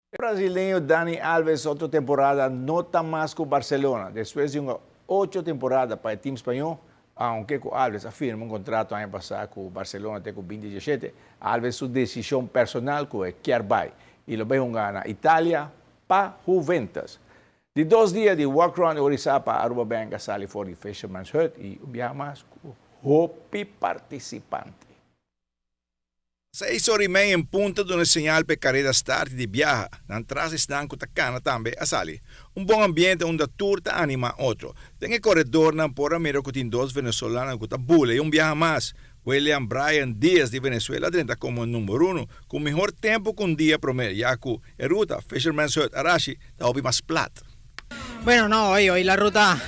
El brasileño Dani Alves, otra temporada no tan más con Barcelona. Después de unas 8 temporadas para el team español, aunque Alves afirma un contrato año pasado con Barcelona até con 2017, Alves su decisión personal que quer vai y lo ve gana Italia para Juventus. De 2 días de walk-around de Orizaba para Aruba Bank sale for the Fisherman's Hut y un viaje más hopi participante. 6h30 em punta de uma señal para carreira start de viaja. Na trás estão com tacana também a sali. Bom ambiente onde a turta anima outro. Tem um corredor na por América que tem 2 venezolanos que tá bula e viaja mais. William Brian Diaz de Venezuela entra como número 1 com melhor tempo com dia promedio. Ya que a ruta Fisherman's Hut Arashi está hoy más plata. Bueno, no, hoy la ruta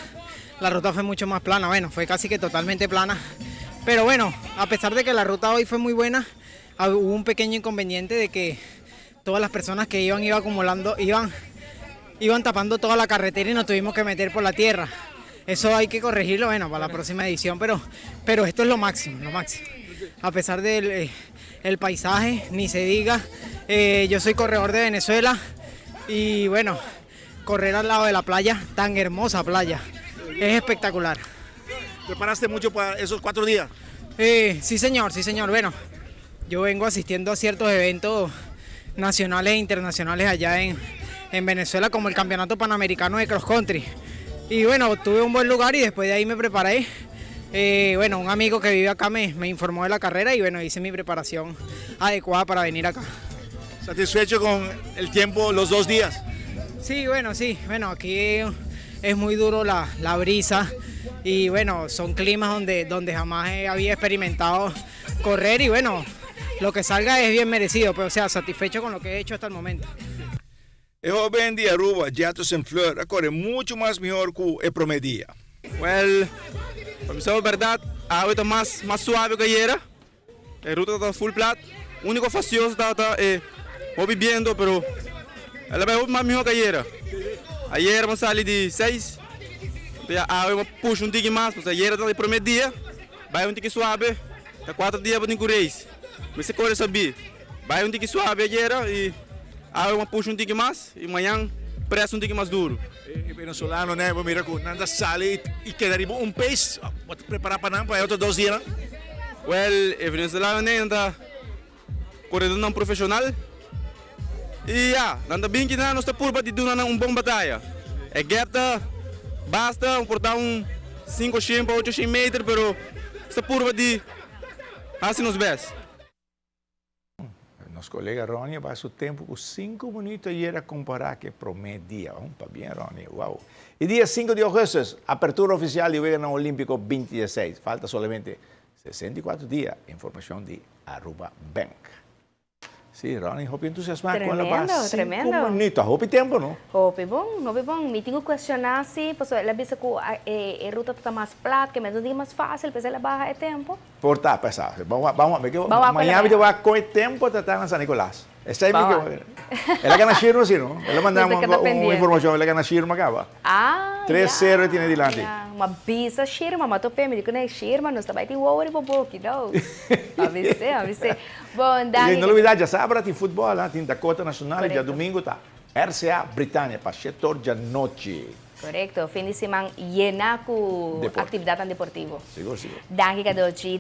fue mucho más plana, bueno, fue casi que totalmente plana. Pero bueno, a pesar de que la ruta hoy fue muy buena, hubo un pequeño inconveniente de que todas las personas que iban acumulando, iban tapando toda la carretera y nos tuvimos que meter por la tierra. Eso hay que corregirlo, bueno, para la próxima edición, pero esto es lo máximo, lo máximo. A pesar del el paisaje, ni se diga, yo soy corredor de Venezuela y bueno, correr al lado de la playa, tan hermosa playa, es espectacular. ¿Preparaste mucho para esos 4 días? Sí señor, bueno. Yo vengo asistiendo a ciertos eventos nacionales e internacionales allá en Venezuela, como el Campeonato Panamericano de Cross Country. Y bueno, tuve un buen lugar y después de ahí me preparé. Bueno, un amigo que vive acá me informó de la carrera y bueno, hice mi preparación adecuada para venir acá. ¿Satisfecho con el tiempo los 2 días? Sí, bueno, aquí es muy duro la brisa y bueno, son climas donde jamás había experimentado correr y bueno, lo que salga es bien merecido, pero o sea, satisfecho con lo que he hecho hasta el momento. El joven de Aruba, Jatos en Flor, corre mucho más mejor que el promedio. Well, para mí es verdad, a agua está más suave que ayer, la ruta está full plat, único facioso está viviendo, pero ela vai más mejor que ayer. Ayer vamos a salir de 6, a agua puxa un tique más, pues ayer está el primer día, vai un tique suave, está 4 días para correr. Mas você corre sabia, vai um tique suave ayer e agora puxa um tique mais e amanhã pressa um tique mais duro. El venezolano, né? Mira, anda sale y quedaría un pace para preparar para otros 2 días. Well, o venezolano anda corredor não profissional e anda bem que não está por bater bom batalha. É gueta, basta portar 500 para 800 metros, pero está por bater assim nos vês. Nosso colega Ronnie vai seu tempo com 5 minutos e era comparar que promedia. Vamos para bem, Ronnie. Uau. E dia 5 de agosto, apertura oficial do Verano Olímpico 2016. Falta solamente 64 dias. Informação de Aruba Bank. Sim, Ronnie, hope entusiasmado com ela para 5 minutos. Hope tempo, não? Hope bom. Me tengo que questionar si, pues la visa que a ruta está más plata, que me diga más fácil, pues ela baja de tempo. Por estar pesado. Vamos amanhã eu vou com tempo tratar na San Nicolás. Essa é minha. Ela gana Shirma, sim, não? Ela mandamos uma informação, ela gana Shirma, acaba. 3-0 tiene delante. Uma bisa Shirma, mas tô me digo, né, Shirma, não está bem, tem worry boboki, não. Avise. Bom, Dani. E não novidade, já sábado tem futebol, tem Dakota Nacional, e dia domingo tá RCA Britânia, para 7 da noite. Correcto, fin de semana llena con actividad deportiva. Seguro. Danke, Kadochi.